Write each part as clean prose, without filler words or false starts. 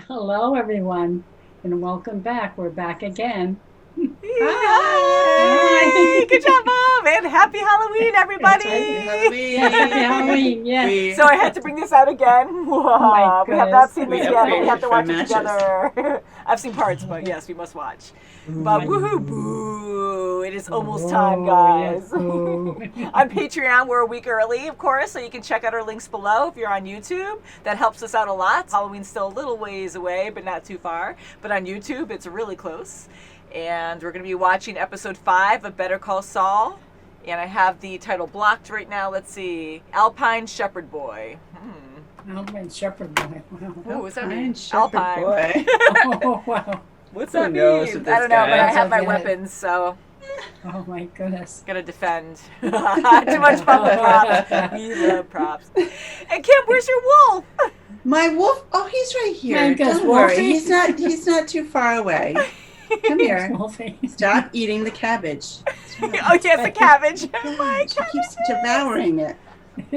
Hello, everyone, and welcome back. We're back again. Hi! Good job, Mom! And happy Halloween, everybody! Happy Halloween! Yeah, happy Halloween, yes. So I had to bring this out again. my We have not seen goodness. this yet, but we have to upgraded watch from it together. I've seen parts, but yes, we must watch. But woohoo, boo! It is almost time, guys. On Patreon, we're a week early, of course, so you can check out our links below if you're on YouTube. That helps us out a lot. Halloween's still a little ways away, but not too far. But on YouTube, it's really close. And we're going to be watching episode 5 of Better Call Saul. And I have the title blocked right now. Let's see. Alpine Shepard Boy. Alpine Shepard Boy. Wow. Oh, what's that Alpine mean? Shepherd Alpine. Boy. Oh, wow. What's Who that knows mean? with I this don't know, guy? but I have my Okay. weapons, so Oh, my goodness. gotta defend. Too much fun with props. We love props. And Kim, where's your wolf? My wolf. Oh, he's right here. My goodness, Don't worry. Wolfie. He's not too far away. Come here. Wolfie. Stop eating the cabbage. Oh, yes, the cabbage. My She keeps devouring it.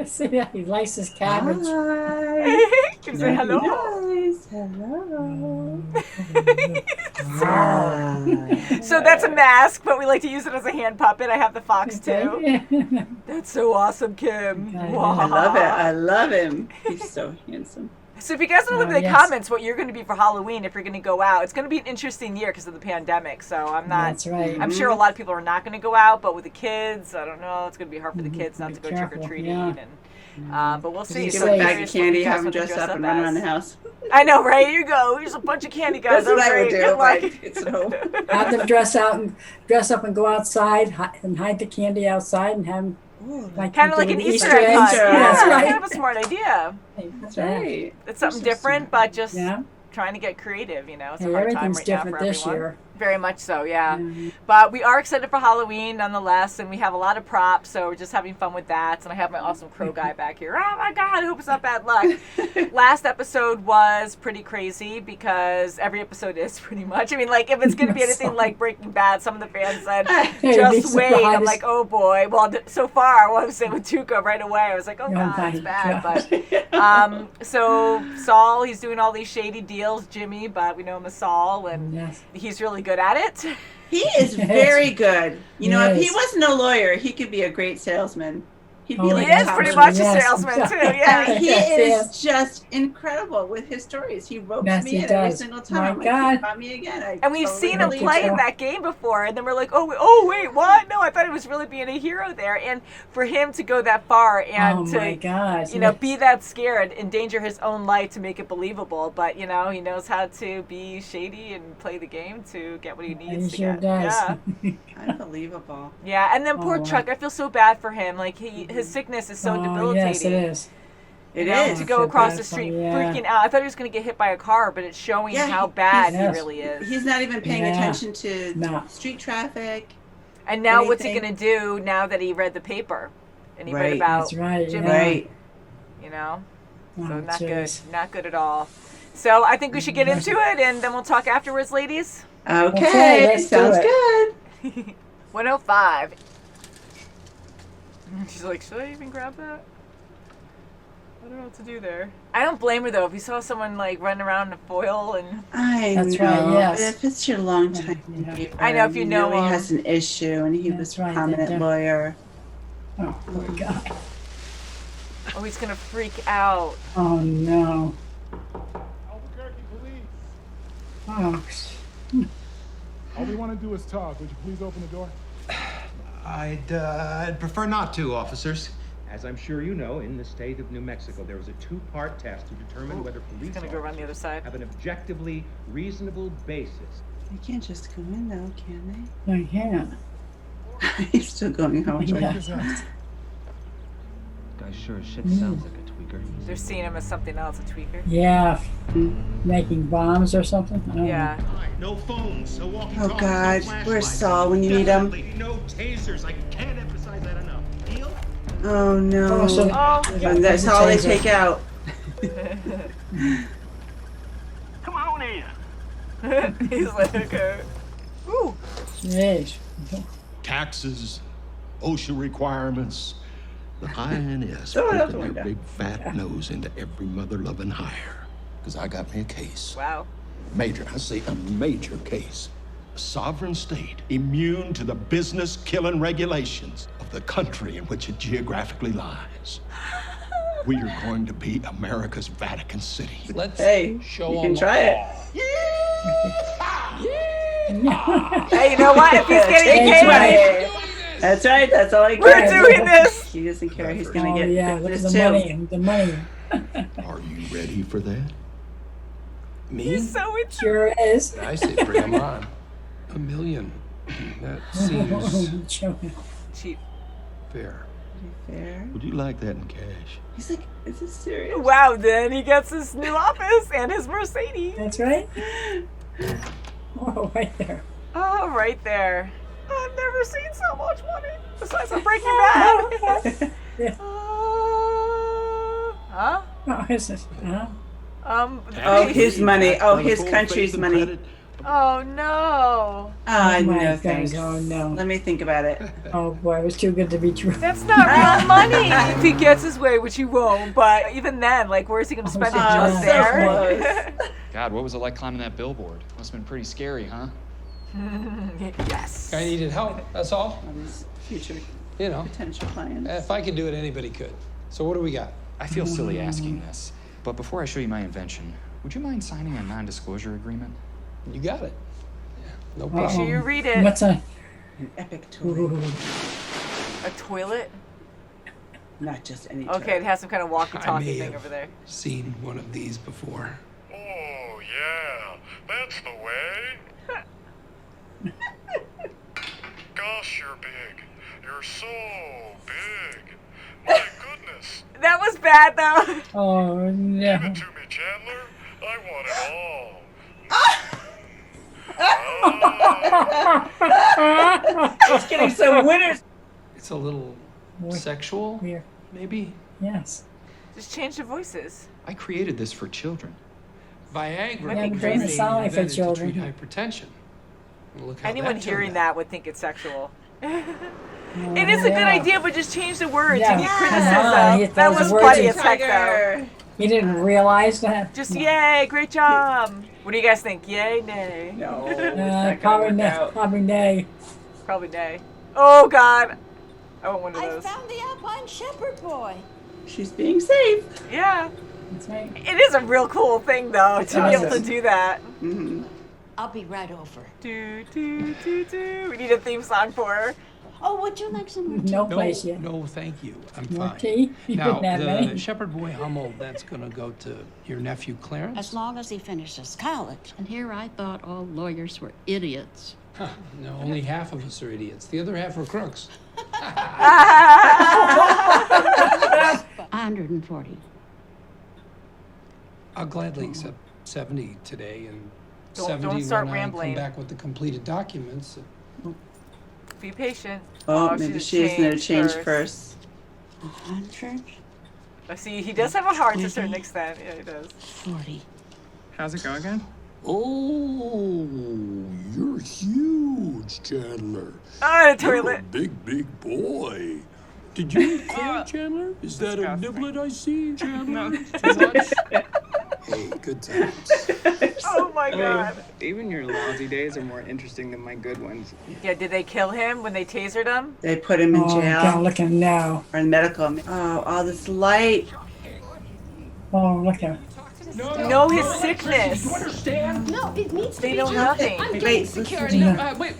See that? He likes his cabbage. Hi. Kim say hello. Nice. Hello. So that's a mask, but we like to use it as a hand puppet. I have the fox too. Okay. That's so awesome, Kim. I Wow. I love it. I love him. He's so handsome. So if you guys want to look Oh, in the yes. comments what you're going to be for Halloween if you're going to go out, it's going to be an interesting year because of the pandemic. So I'm not. That's right. I'm sure a lot of people are not going to go out, but with the kids, I don't know. It's going to be hard for the kids not Be to go careful, trick or treating, yeah. and but we'll see. Give So him a I'm bag of curious what candy, you guys have him want to dress up and run around the house. I know, right? Here you go. Here's a bunch of candy guys. That's what I would do Good if I luck. had kids at home. Have them dress up and go outside and hide the candy outside and have them like Kind you of like do an with Easter egg hunt. eggs. Yeah, That's right. kind of a smart idea. That's right. It's something So different, but just Yeah. trying to get creative. You know, it's Hey, a hard time everything's right now different for this everyone. year. Very much so, yeah. Mhm. But we are excited for Halloween nonetheless, and we have a lot of props, so we're just having fun with that. And I have my awesome crow guy back here. Oh my God, I hope it's not bad luck. Last episode was pretty crazy because every episode is pretty much. I mean, like, if it's going to be anything like Breaking Bad, some of the fans said, Hey, just be wait. I'm surprised. like, oh boy. Well, so far, what I was saying with Tuca right away, I was like, oh Oh, God, my it's bad. God. But so Saul, he's doing all these shady deals, Jimmy, but we know him as Saul, and Yes. he's really good at it. He is very good. You know, if he Yes. wasn't a lawyer, he could be a great salesman. He'd be Oh, like He is top pretty one. much a Yes. salesman too, I yeah. mean, he Yes, is just incredible with his stories. He ropes Yes, me he in every does. single My time. I'm like, God. "You got me again." I And we've totally seen him believe play it. in that game before, and then we're like, oh wait, what? No, I thought he was really being a hero there. And for him to go that far and Oh, my to, gosh. you know, yes. be that scared, endanger his own life to make it believable, but you know, he knows how to be shady and play the game to get what he needs He to sure get. does. Yeah. Unbelievable. Yeah, and then poor Oh, Chuck, I feel so bad for him. Like his sickness is so Oh, debilitating. yes, it is. It You know, is. to I go feel across bad the for street him, yeah. freaking out. I thought he was going to get hit by a car, but it's showing Yeah, how bad he he's- really is. He's not even paying Yeah. attention to No. street traffic. And now what's he anything. going to do now that he read the paper? And he read Right. about That's right. Jimmy, yeah. Right. you know? Oh, So not jeez. good. Not good at all. So I think we should get into it, and then we'll talk afterwards, ladies. Okay. let's do Sounds it. good. 105. She's like, should I even grab that? I don't know what to do there. I don't blame her, though. If you saw someone, like, running around in a foil and... I That's know. right, yes. But if it's your longtime Yeah. neighbor, I know if you know he him. has an issue and he That's was right, a they prominent do. lawyer. Oh, poor guy. Oh, he's going to freak out. Oh, no. Albuquerque police. Oh, All we want to do is talk. Would you please open the door? I'd prefer not to, officers. As I'm sure you know, in the state of New Mexico, there is a two-part test to determine whether He's police going to go around the other officers side. have an objectively reasonable basis. They can't just go in though, can I can't. they? He's still going home. Yeah. His ass. Guy sure as shit sounds like a tweaker. They're seeing him as something else, a tweaker. Yeah, making bombs or something. I don't Yeah. No phones, no walkie Oh God, where's Saul when you need him? Definitely no tasers. I can't emphasize that enough. Deal? Oh no. Oh, so- Oh, And that's all they take out. Come on in. he's like, okay. Ooh. Jeez. Taxes, OSHA requirements. The INS Throw it out the poking their window. big fat nose into every mother-loving hire. because I got me a case. Wow. Major, I say a major case. A sovereign state immune to the business-killing regulations of the country in which it geographically lies. We are going to be America's Vatican City. Let's Hey, show you them can try it. Hey, you know what? If he's getting That's paid, right. That's right. That's all I we're care. doing this. He doesn't care. He's gonna Oh get yeah, look at this the too. money. The money. Are you ready for that? Me? He's so into Sure is. I say bring them on. $1 million. That seems cheap. fair. Fair. Would you like that in cash? He's like, is this serious? Wow, then he gets his new office and his Mercedes. That's right. Oh, right there. Oh, right there. I've never seen so much money. Besides on Breaking Bad. Yeah. Huh? Oh, is it? Huh? Oh, the- his money. Oh, On the his full country's faith and money. credit Oh no. Ah, Oh, my no gosh, thanks. oh, no. Let me think about it. Oh boy, it was too good to be true. That's not real money. If he gets his way, which he won't, but even then, like, where's he gonna spend it? Oh, Just so there? God, what was it like climbing that billboard? Must have been pretty scary, huh? Yes. I needed help, that's all. On his future You know, potential clients. if I could do it, anybody could. So what do we got? I feel silly asking this, but before I show you my invention, would you mind signing a non-disclosure agreement? You got it. Yeah, no Make problem. sure you read it. What's a? An epic toy. Ooh, A toilet? Not just any Okay, it toy. has some kind of I walkie-talkie may thing have over there. seen one of these before. Oh, yeah, that's the way. Gosh, you're big. You're so big. My goodness. That was bad though. oh Give no. it to me, Chandler. I want it all. He's getting some winners. It's a little sexual, Weird. maybe? Yes. Just change the voices. I created this for children. Viagra Yeah, was but it's not only for invented to children. treat hypertension. Look how Anyone that hearing turned out. that would think it's sexual. It is a good idea, but just change the words. Yeah. You get Yeah. criticism. That Those was words plenty are- of tech though. You didn't realize that? Just yay, great job. What do you guys think? Yay, nay? No, it's not gonna Probably work nay. out. Probably nay. Probably nay. Oh God. I want one of I those. found the Alpine Shepherd boy. She's being safe. Yeah. That's right. It is a real cool thing though to be able to awesome. do that. Mm-hmm. I'll be right over. Do do do do. We need a theme song for her. Oh, would you like some more tea? No No, place yet. no, thank you. I'm More fine. tea? You Now, couldn't have the any. Shepherd Boy Hummel, that's gonna go to your nephew Clarence? As long as he finishes college. And here I thought all lawyers were idiots. Huh, no, only half of us are idiots. The other half are crooks. 140. I'll gladly accept 70 today and Don't 70 start when rambling. I come back with the completed documents. Be patient. Oh, maybe she just needed to change first. 100, I see. He does have a heart to a certain extent. Yeah, he does. 40. How's it going again? Oh, you're huge, Chandler. Oh, the You're a toilet. big boy. Did you eat corn, Chandler? Is that a niblet I see, Chandler? Hey, good times. Oh my God. Even your lousy days are more interesting than my good ones. Yeah, did they kill him when they tasered him? They put him in Oh, jail God, look at him now. or in medical. Oh, all this light. Oh, look at him. Know his sickness. No, it needs They know nothing. Wait, security. Yeah. Wait.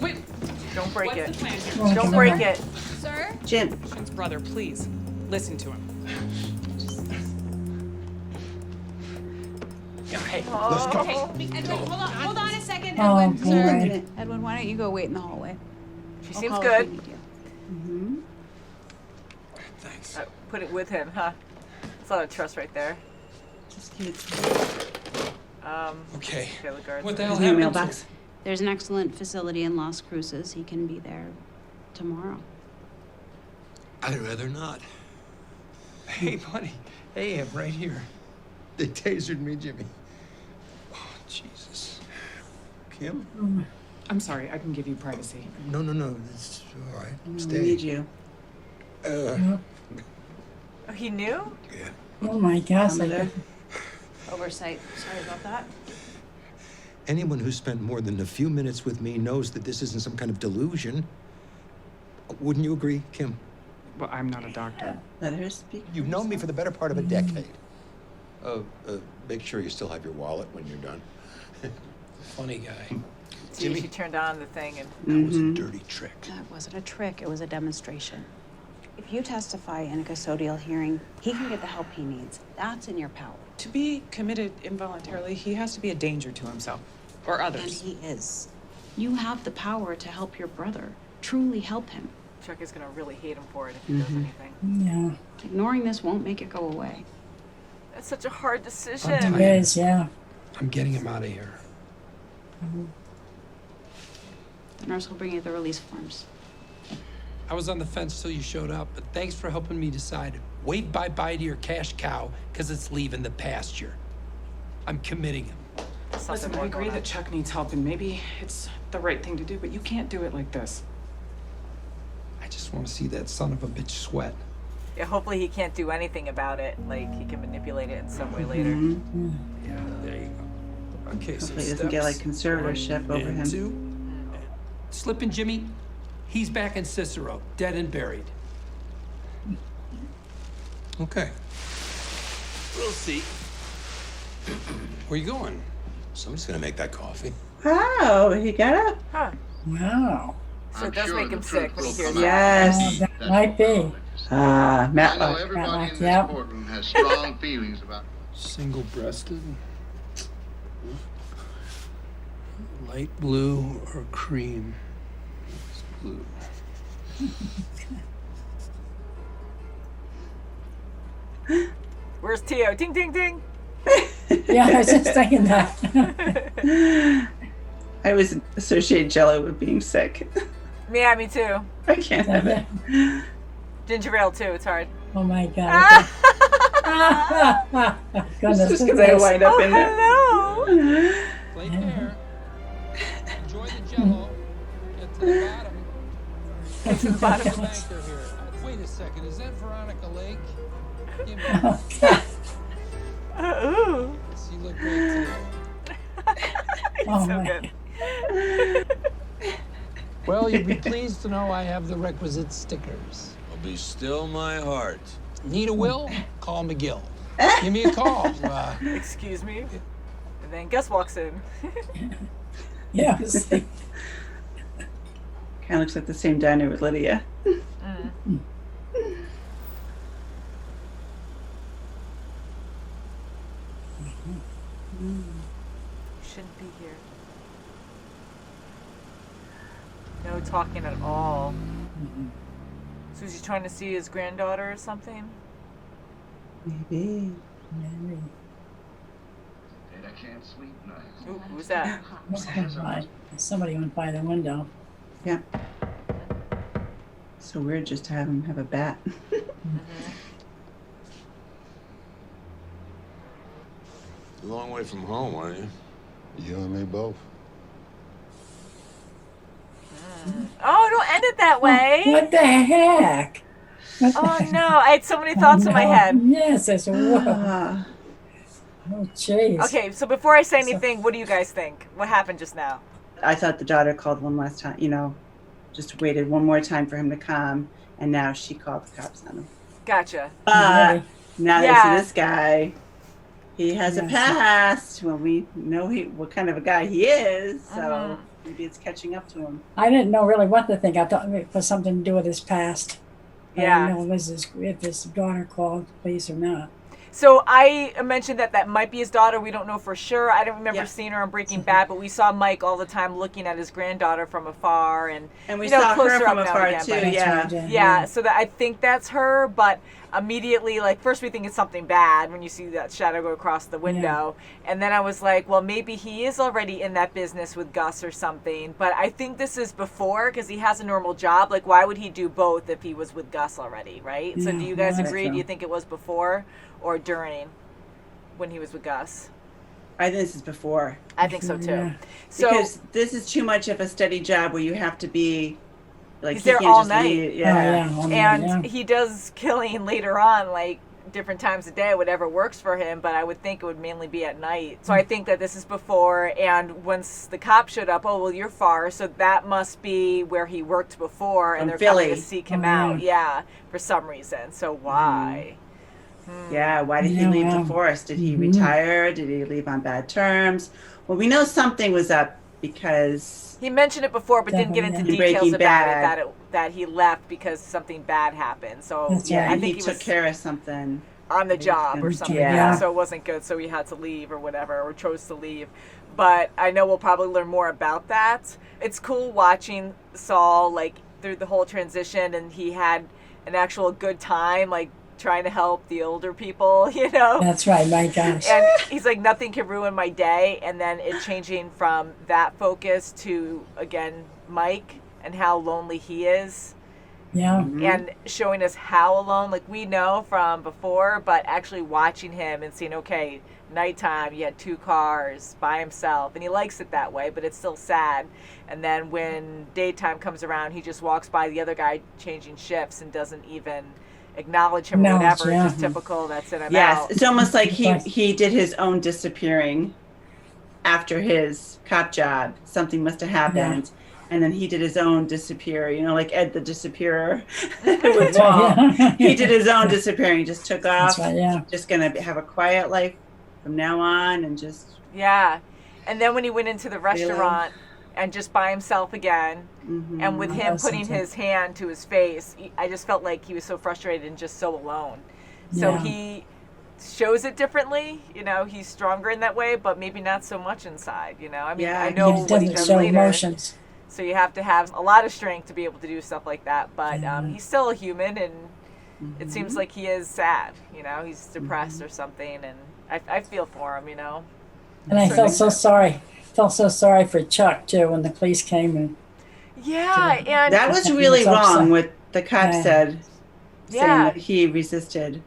Don't break it. Oh, Don't come break on. it. Sir? Jim. Chen's brother, please. Listen to him. Hey, let's go. Edwin, hold on a second. Oh, Edwin, sir. boy. Edwin, why don't you go wait in the hallway? She I'll seems call if good. we need you. Mm-hmm. Thanks. Put it with him, huh? That's a lot of trust right there. Just give it Okay. the guards. What the hell to the happened? mailbox. There's an excellent facility in Las Cruces. He can be there tomorrow. I'd rather not. Hey, buddy. Hey, I'm right here. They tasered me, Jimmy. Oh, Jesus. Kim? I'm sorry, I can give you privacy. No. It's all right. We Stay. need you. Oh, he knew? Yeah. Oh my gosh. Come I there. Oversight. Sorry about that. Anyone who spent more than a few minutes with me knows that this isn't some kind of delusion. Wouldn't you agree, Kim? Well, I'm not a doctor. Let her speak. You've known me for the better part of a decade. Make sure you still have your wallet when you're done. Funny guy. See, Jimmy? she turned on the thing and That was a dirty trick. That wasn't a trick, it was a demonstration. If you testify in a custodial hearing, he can get the help he needs. That's in your power. To be committed involuntarily, he has to be a danger to himself or And others. he is. You have the power to help your brother. Truly help him. Chuck is gonna really hate him for it if he does anything. Yeah, Ignoring this won't make it go away. That's such a hard I'm decision. it tired. is, yeah. I'm getting him out of here. The nurse will bring you the release forms. I was on the fence till you showed up, but thanks for helping me decide. Wave bye-bye to your cash cow, because it's leaving the pasture. I'm committing him. Something Listen, more I agree going on. that Chuck needs help, and maybe it's the right thing to do, but you can't do it like this. I just want to see that son of a bitch sweat. Yeah, hopefully he can't do anything about it. Like he can manipulate it in some way later. Yeah, there you go. Okay, so Hopefully he doesn't get like steps conservatorship over and him. 2. Slipping Jimmy, he's back in Cicero, dead and buried. Okay. We'll see. Where you going? Someone's gonna make that coffee. Oh, he got up. Huh. Wow. So it does make him sick when he hears that. Yes. That might be. Ah, I know Matlock. everybody in this Yep. courtroom has strong feelings about Single-breasted. Light blue or cream? It's blue. Where's Tio? Ding, ding, ding. Yeah, I was just thinking that. I always associate Jello with being sick. Yeah, me too. I can't have it. Ginger ale too. It's hard. Oh my God. Goodness, Just because I wind up in there. Hello. Play fair. Enjoy the jello. Get to the bottom. Get to the bottom. Banker here. Wait a second, is that Veronica Lake? Give me Ooh. She looked great too. Oh So my. good. Well, you'll be pleased to know I have the requisite stickers. I'll be still my heart. Need a will? Call McGill. Give me a call. Excuse me. And then Gus walks in. Yeah. Kind of looks like the same diner with Lydia. Shouldn't be here. No talking at all. So is he trying to see his granddaughter or something? Maybe. I can't sleep nights. Ooh, who's that? Right. Somebody went by the window. Yeah. So weird just to have him have a bat. A long way from home, aren't you? You and me both. Oh, don't end it that way. What the heck? What the Oh heck? no, I had so many thoughts in my No. head. Yes, I said, whoa. Ah. Oh, jeez. Okay, so before I say anything, what do you guys think? What happened just now? I thought the daughter called one last time, just waited one more time for him to come, and now she called the cops on him. Gotcha. But now they Yeah. see this guy. He has a past. Well, we know what kind of a guy he is, so maybe it's catching up to him. I didn't know really what to think. I thought it was something to do with his past. I Yeah. didn't know if his daughter called the police or not. So I mentioned that might be his daughter. We don't know for sure. I don't remember seeing her on Breaking Bad, but we saw Mike all the time looking at his granddaughter from afar, and we you know, saw closer her from up now afar again, too. but- Yeah. Yeah, so that I think that's her, but immediately, like, first we think it's something bad when you see that shadow go across the window, and then I was like, well, maybe he is already in that business with Gus or something, but I think this is before, because he has a normal job. Like, why would he do both if he was with Gus already, right? So Yeah, do you guys that's agree? true. Do you think it was before or during when he was with Gus? I think this is before. I think so too. Yeah. So because this is too much of a steady job where you have to be like he's he there can't all just night. leave. Oh, yeah. Yeah. Oh, and yeah. he does killing later on, like different times of day, whatever works for him, but I would think it would mainly be at night. So I think that this is before, and once the cop showed up, oh, well, you're far, so that must be where he worked before, and From they're Philly. coming to seek him out. Yeah, for some reason. So why? Yeah, why did he leave the force? Did he retire? Did he leave on bad terms? Well, we know something was up because He mentioned it before, but didn't get into In details Breaking about Bad. it, that he left because something bad happened. So yeah, I he think he took was care of something on the job or something. Yeah. So it wasn't good, so he had to leave or whatever, or chose to leave. But I know we'll probably learn more about that. It's cool watching Saul, like, through the whole transition, and he had an actual good time, like, trying to help the older people, you know? That's right, my gosh. And he's like, nothing can ruin my day. And then it changing from that focus to, again, Mike and how lonely he is. Yeah. And showing us how alone, like we know from before, but actually watching him and seeing, okay, nighttime, he had 2 cars by himself, and he likes it that way, but it's still sad. And then when daytime comes around, he just walks by the other guy changing shifts and doesn't even acknowledge him or whatever. yeah. It's just typical, that's it, I'm yes, out. it's almost like he did his own disappearing after his cop job. Something must have happened. And then he did his own disappear, you know, like Ed the Disappearer with Paul. He did his own disappearing. He just took off. That's right, yeah. Just going to have a quiet life from now on and just... Yeah. And then when he went into the restaurant and just by himself again, and with him putting his hand to his face, I just felt like he was so frustrated and just so alone. So Yeah. he shows it differently, you know, he's stronger in that way, but maybe not so much inside, you know. I mean, I know He what he doesn't does show later. emotions. So you have to have a lot of strength to be able to do stuff like that. But he's still a human, and it seems like he is sad. You know, he's depressed or something, and I feel for him. You know. And I felt so sorry. Felt so sorry for Chuck too when the police came and. Yeah, and that was really wrong. What the cop said, saying Yeah. that he resisted.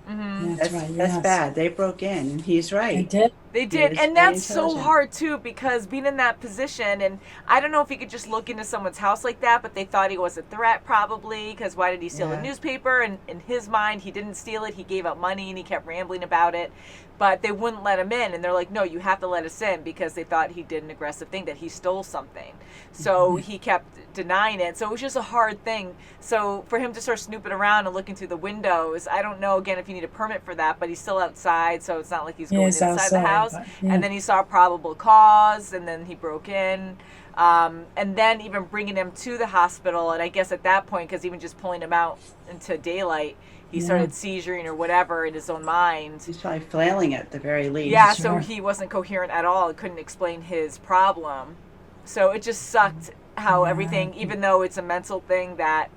That's right. That's yes. bad. They broke in, and he's right. They did. They did, is and very that's so intelligent. hard too, because being in that position, and I don't know if he could just look into someone's house like that, but they thought he was a threat probably, because why did he steal a newspaper? And in his mind, he didn't steal it, he gave up money, and he kept rambling about it, but they wouldn't let him in, and they're like, no, you have to let us in, because they thought he did an aggressive thing, that he stole something. So he kept denying it, so it was just a hard thing. So for him to start snooping around and looking through the windows, I don't know, again, if you need a permit for that, but he's still outside, so it's not like he's He going is inside the outside, house. but, yeah. And then he saw probable cause, and then he broke in, and then even bringing him to the hospital. And I guess at that point, because even just pulling him out into daylight, he started seizuring or whatever in his own mind. He's probably flailing at the very least. Yeah, so he wasn't coherent at all. He couldn't explain his problem. So it just sucked how everything, even though it's a mental thing, that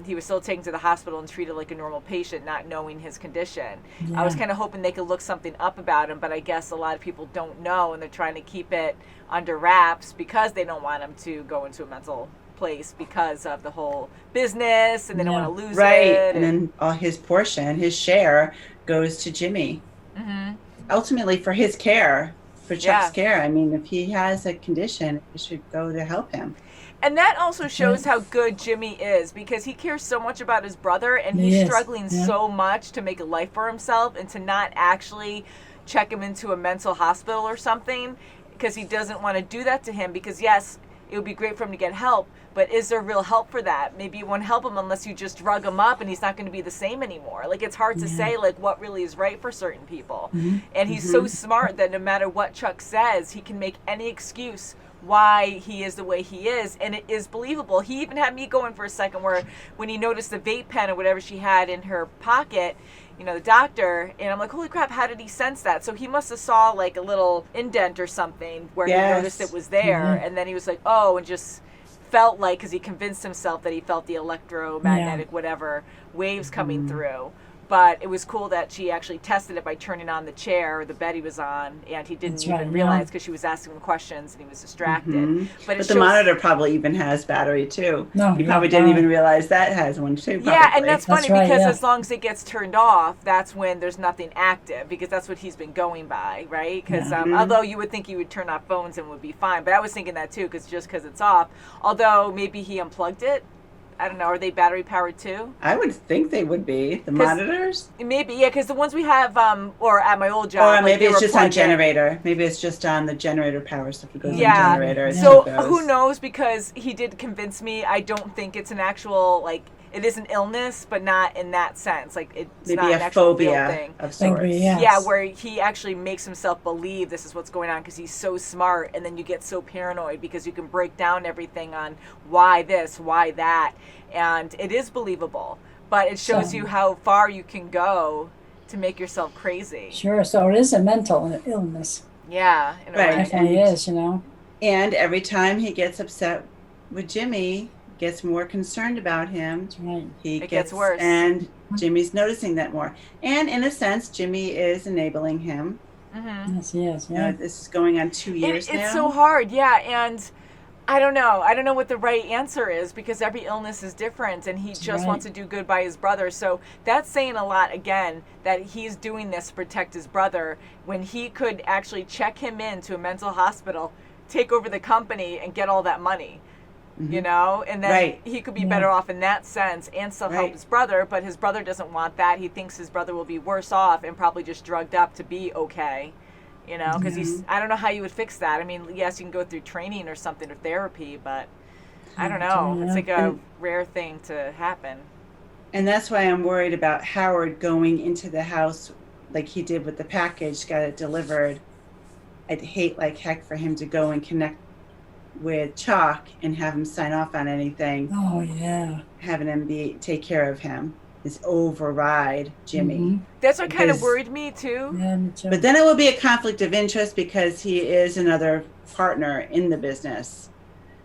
he was still taken to the hospital and treated like a normal patient, not knowing his condition. I was kind of hoping they could look something up about him, but I guess a lot of people don't know, and they're trying to keep it under wraps because they don't want him to go into a mental place because of the whole business, and they don't want to lose it. And then all his portion, his share, goes to Jimmy. Ultimately, for his care, for Chuck's care. I mean, if he has a condition, it should go to help him. And that also shows how good Jimmy is, because he cares so much about his brother, and he's struggling so much to make a life for himself, and to not actually check him into a mental hospital or something, because he doesn't want to do that to him. Because yes, it would be great for him to get help, but is there real help for that? Maybe you won't help him unless you just drug him up, and he's not going to be the same anymore. Like, it's hard to say, like, what really is right for certain people. And he's so smart that no matter what Chuck says, he can make any excuse why he is the way he is, and it is believable. He even had me going for a second, where when he noticed the vape pen or whatever she had in her pocket, you know, the doctor, and I'm like, holy crap, how did he sense that? So he must have saw like a little indent or something where he noticed it was there, and then he was like, oh, and just felt like, because he convinced himself that he felt the electromagnetic whatever waves coming through. But it was cool that she actually tested it by turning on the chair or the bed he was on, and he didn't even realize, because she was asking him questions and he was distracted. But the monitor probably even has battery too. No, he probably didn't even realize that has one too. Probably. Yeah, and that's funny, because as long as it gets turned off, that's when there's nothing active, because that's what he's been going by, right? Because although you would think he would turn off phones and would be fine, but I was thinking that too, because just because it's off. Although maybe he unplugged it I don't know, are they battery powered too? I would think they would be. The monitors? Maybe, yeah, because the ones we have, or at my old job. Or like, maybe they it's were just on plugged in. generator. Maybe it's just on the generator power stuff that goes Yeah. on generator. It So still goes. who knows? Because he did convince me. I don't think it's an actual like. It is an illness, but not in that sense. Like it's Maybe not an a actual real phobia thing. of sorts. Yeah, where he actually makes himself believe this is what's going on because he's so smart, and then you get so paranoid because you can break down everything on why this, why that, and it is believable. But it shows you how far you can go to make yourself crazy. Sure. So it is a mental illness. Yeah, in a Right. way. It definitely is, you know. And every time he gets upset with Jimmy, gets more concerned about him. That's right. He It gets worse. And Jimmy's noticing that more. And in a sense, Jimmy is enabling him. Mm-hmm. Yes, he is. You know, this is going on 2 years now. It's so hard, yeah, and I don't know what the right answer is because every illness is different and he just wants to do good by his brother. So that's saying a lot again that he's doing this to protect his brother when he could actually check him into a mental hospital, take over the company and get all that money. You know, and then he could be better off in that sense and still help his brother, but his brother doesn't want that. He thinks his brother will be worse off and probably just drugged up to be okay. You know, because I don't know how you would fix that. I mean, yes, you can go through training or something or therapy, but I don't know. It's like a rare thing to happen. And that's why I'm worried about Howard going into the house like he did with the package, got it delivered. I'd hate like heck for him to go and connect with Chalk and have him sign off on anything. Oh, yeah. Having him take care of him is override Jimmy. That's what kind of worried me too. Yeah, me too. But then it will be a conflict of interest because he is another partner in the business.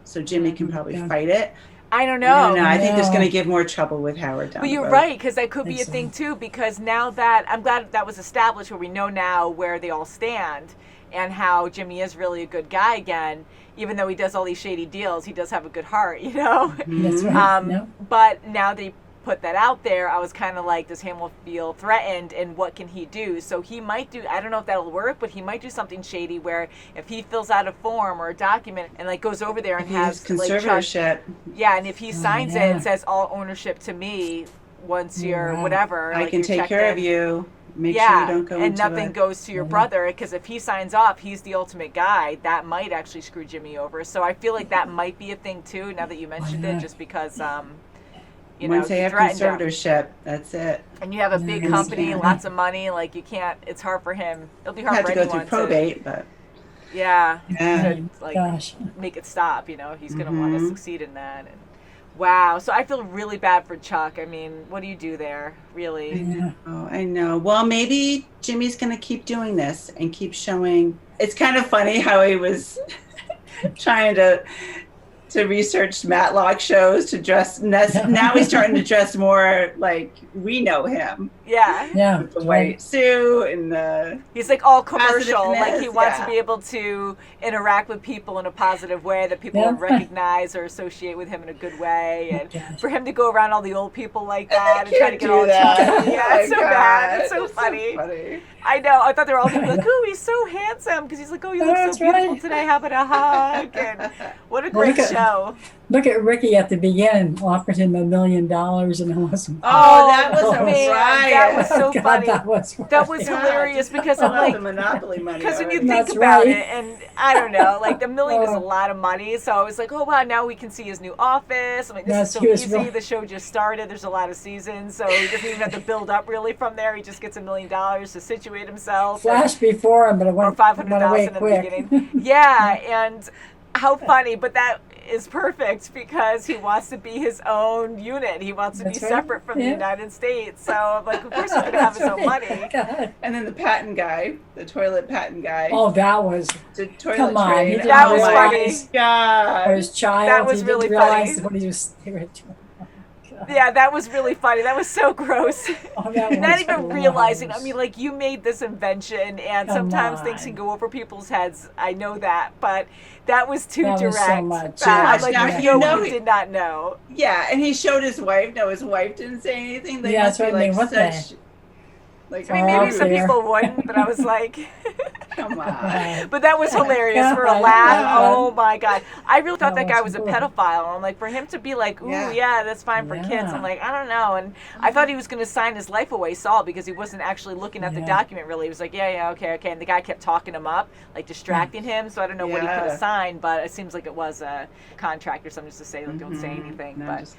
So Jimmy can probably fight it. I don't know. I think there's going to give more trouble with Howard down But the you're road. right, because that could be a thing too, because now that, I'm glad that was established where we know now where they all stand and how Jimmy is really a good guy again. Even though he does all these shady deals, he does have a good heart, you know? That's right. But now they put that out there, I was kind of like, does Hamill feel threatened and what can he do? So he might do, I don't know if that'll work, but he might do something shady where if he fills out a form or a document and like goes over there and has like conservatorship. Yeah, and if he signs it and says all ownership to me once you're whatever. I like can you're take checked care in. of you. Make sure you don't go and into nothing it. goes to your brother, because if he signs off, he's the ultimate guy. That might actually screw Jimmy over. So I feel like that might be a thing too. Now that you mentioned it, just because you know, Once they have threatened him. conservatorship, that's it. And you have a big company, lots of money. Like you can't. It's hard for him. It'll be hard Have for to go anyone through probate, but to like make it stop. You know, he's gonna want to succeed in that. And wow, so I feel really bad for Chuck. I mean, what do you do there, really? I know. Well, maybe Jimmy's going to keep doing this and keep showing. It's kind of funny how he was trying to research Matlock shows to dress. Now he's starting to dress more like we know him. Yeah. With the white suit and the. He's like all commercial. Like he positiveness, wants to be able to interact with people in a positive way that people will recognize or associate with him in a good way. And for him to go around all the old people like that and try to get all chubby. Yeah, it's so bad. It's so funny. I know. I thought they were all gonna be like, "Oh, he's so handsome," because he's like, "Oh, you look so beautiful today. How about a hug?" And what a great show. Look at Ricky at the beginning, offered him $1 million and it wasn't. Oh, that was a man, riot. that was so God, funny. that was hilarious because I'm like, the Monopoly money. because when you already. think about it, and I don't know, like $1 million is a lot of money. So I was like, oh wow, now we can see his new office. I'm like, this is so easy. The show just started. There's a lot of seasons, so he doesn't even have to build up really from there. He just gets $1 million to situate himself. Flashed before him, but it went, or $500,000 away in the quick. beginning. Yeah, and how funny, but that is perfect because he wants to be his own unit. He wants to be separate from the United States. So I'm like, of course he's going to have his own money. And then the patent guy, the toilet patent guy. Oh, that was. The toilet Come on, train. he didn't That was realize- funny. God. For his child, That was he really didn't realize funny. what he was doing. Yeah, that was really funny. That was so gross. Oh, that Not was even gross. realizing. I mean, like, you made this invention, and Come sometimes things on. can go over people's heads. I know that, but that was too That was direct. so much. I'm Yeah. like, Now, you you know, know we he- did not know. Yeah, and he showed his wife. No, his wife didn't say anything. They Yeah, must that's be what I mean. like What the- such Like, I mean, maybe some fair. people wouldn't, but I was like, come on. but that was hilarious for a Yeah. laugh. Oh my God. I really thought that That guy was was a good. pedophile. I'm like, for him to be like, ooh, yeah, that's fine for kids. Yeah. I'm like, I don't know. And I thought he was going to sign his life away, Saul, because he wasn't actually looking at the Yeah. document really. He was like, yeah, okay. And the guy kept talking him up, like distracting him. So I don't know what he could have signed, but it seems like it was a contract or something just to say, like, don't say anything. But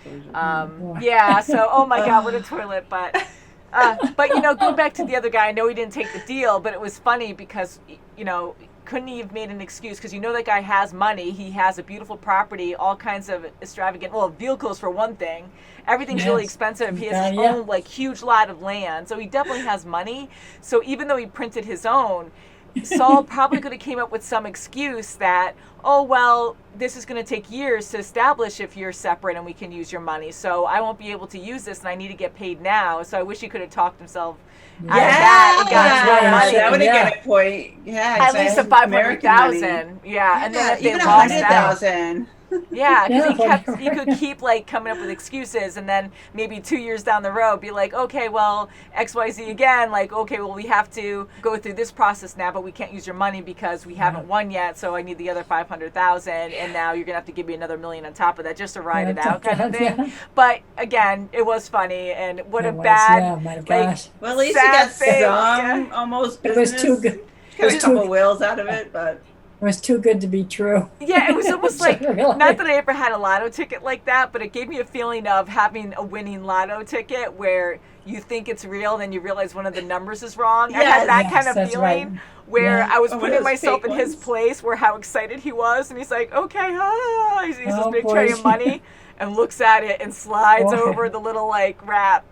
yeah, so, oh my God, what a toilet. But you know, going back to the other guy, I know he didn't take the deal, but it was funny because, you know, couldn't he have made an excuse? Because you know that guy has money. He has a beautiful property, all kinds of extravagant, well, vehicles for one thing. Everything's really expensive. He has his own, like, huge lot of land. So he definitely has money. So even though he printed his own, Saul probably could have came up with some excuse that, oh, well, this is going to take years to establish if you're separate and we can use your money. So I won't be able to use this and I need to get paid now. So I wish he could have talked himself out of that and got his own money. That would have given a point. Yeah, At least a $500,000. Yeah, and then if they even lost that, $100,000. yeah, because he could keep like coming up with excuses, and then maybe 2 years down the road be like, okay, well, XYZ again, like, okay, well, we have to go through this process now, but we can't use your money because we haven't won yet, so I need the other $500,000, and now you're gonna have to give me another $1 million on top of that just to ride it out, kind of thing. Yeah. But again, it was funny, and what a It was, bad, yeah, my like, gosh. Well, at least he sad got thing. some almost It business. was too good. Got a couple wheels out of it, but It was too good to be true. Yeah, it was almost like, Really? not that I ever had a lotto ticket like that, but it gave me a feeling of having a winning lotto ticket where you think it's real, then you realize one of the numbers is wrong. I had that kind of that's feeling right. where Yeah. I was Oh, putting those myself fake in his ones. place where how excited he was, and he's like, okay, he's this Oh, big boy. tray of money, and looks at it and slides Boy. over the little, like, wrap.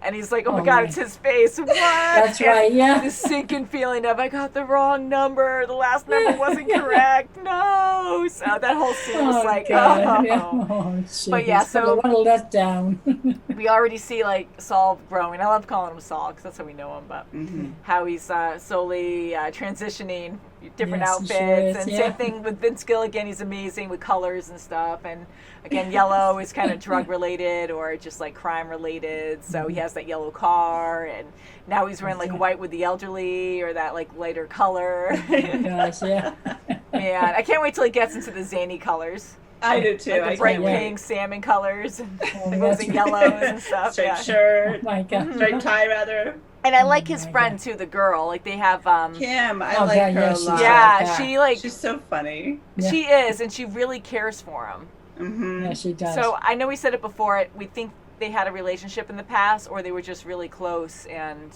And he's like, oh my Oh, God, my. it's his face. What? That's And right, yeah. this sinking feeling of, I got the wrong number. The last number wasn't correct. No. So that whole scene was like, God, oh. yeah. Oh, But yeah, jeez. so- What a letdown. We already see, like, Saul growing. I love calling him Saul because that's how we know him. But how he's slowly transitioning different Yes, he outfits. sure is, And yeah. same thing with Vince Gilligan. He's amazing with colors and stuff. And again, yellow is kind of drug related or just like crime related. So he has that yellow car. And now he's wearing like white with the elderly or that like lighter color. Oh, gosh, yeah. Man, I can't wait till he gets into the zany colors. I do too. Like I the bright can't wait. pink salmon colors and Oh, the that's rosy yellows and stuff. Straight Yeah. shirt, Oh, my God. straight tie rather. And I like his my friend too, the girl. Like they have Kim, I Oh, like yeah, her yeah, a she's lot. yeah, she like She's so funny. Yeah. she is, and she really cares for him. Mm-hmm. Yeah, she does. So I know we said it before. We think they had a relationship in the past, or they were just really close. And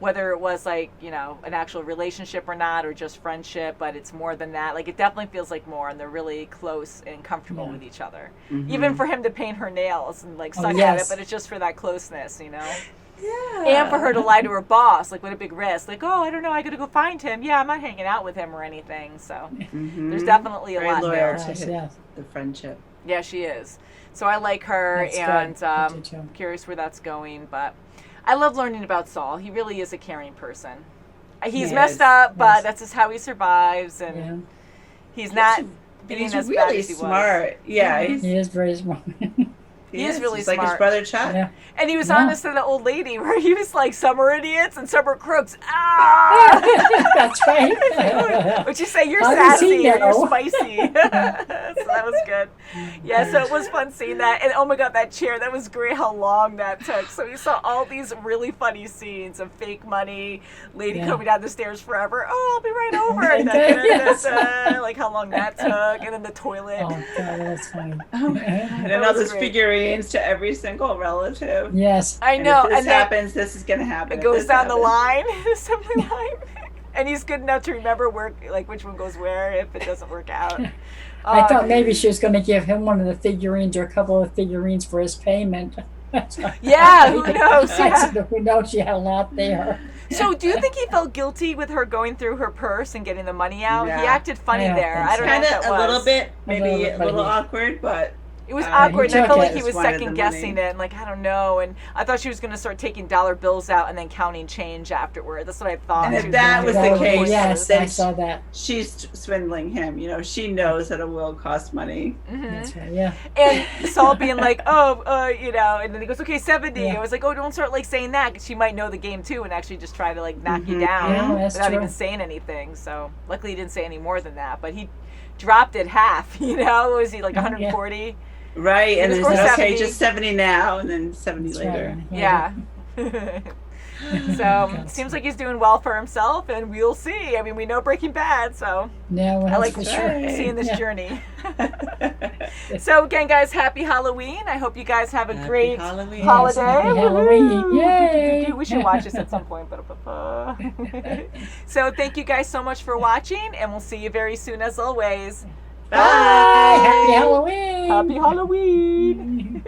whether it was like an actual relationship or not, or just friendship, but it's more than that. Like it definitely feels like more, and they're really close and comfortable with each other. Even for him to paint her nails and like suck at it, yes. but it's just for that closeness, Yeah. And for her to lie to her boss, like what a big risk. Like, oh, I don't know, I gotta go find him. Yeah, I'm not hanging out with him or anything. So there's definitely a Very lot loyal there. to Yes, his, yes. the friendship. Yeah, she is. So I like her, That's good. and I do too. I'm curious where that's going. But I love learning about Saul. He really is a caring person. He's He messed is. up, but Yes. that's just how he survives, and Yeah. he's not And being he's as bad really as he was. smart. Yeah, He is very smart. He is really He's like his smart. brother Chuck. Yeah. And he was Yeah. honest to the old lady, where he was like, "Some are idiots and some are crooks." Ah! That's right. Would you say you're How does he sassy or you're know? spicy? So that was good. Yeah, so it was fun seeing that. And oh my God, that chair, that was great how long that took. So we saw all these really funny scenes of fake money, lady Yeah. coming down the stairs forever. Oh, I'll be right over. And Yes. like how long that took. And then the toilet. Oh, God, that's funny. And That all was those great. figurines to every single relative. Yes. I And know. if this And then happens, this is gonna happen. it If goes this down the happens. line, the assembly line. And he's good enough to remember where, like, which one goes where if it doesn't work out. I thought maybe she was going to give him one of the figurines or a couple of figurines for his payment. Yeah, who knows? Yeah. Who knows? She had a lot there. So, do you think he felt guilty with her going through her purse and getting the money out? Yeah. He acted funny I don't there. think I don't know Kind if of that a was. little bit, maybe a but little he- awkward, but It was awkward, and I took felt it. like he Just was wanted the second guessing money. it, and like, I don't know. And I thought she was going to start taking dollar bills out and then counting change afterward. That's what I thought. And she if was that gonna was do. the Oh, case, yes, then I saw that. she's swindling him. You know, she knows that a will costs money. That's right, yeah. And Saul being like, oh, you know, and then he goes, okay, 70. Yeah. I was like, oh, don't start like saying that, because she might know the game too and actually just try to like knock you Mhm. down Yeah, that's without true. even saying anything. So luckily he didn't say any more than that, but he dropped it half, you know. Was he like 140? Right, and He then was he said, okay, 70. just 70 now, and then 70 That's later. right. Yeah. So seems like he's doing well for himself, and we'll see. I mean, we know Breaking Bad, so Yeah, well, I like for sure. seeing this Yeah. journey. So again, guys, happy Halloween. I hope you guys have a Happy great Halloween. holiday. Happy Halloween. Woohoo! Yay! We should watch this at some point. So thank you guys so much for watching, and we'll see you very soon as always. Bye. Happy Halloween. Happy Halloween.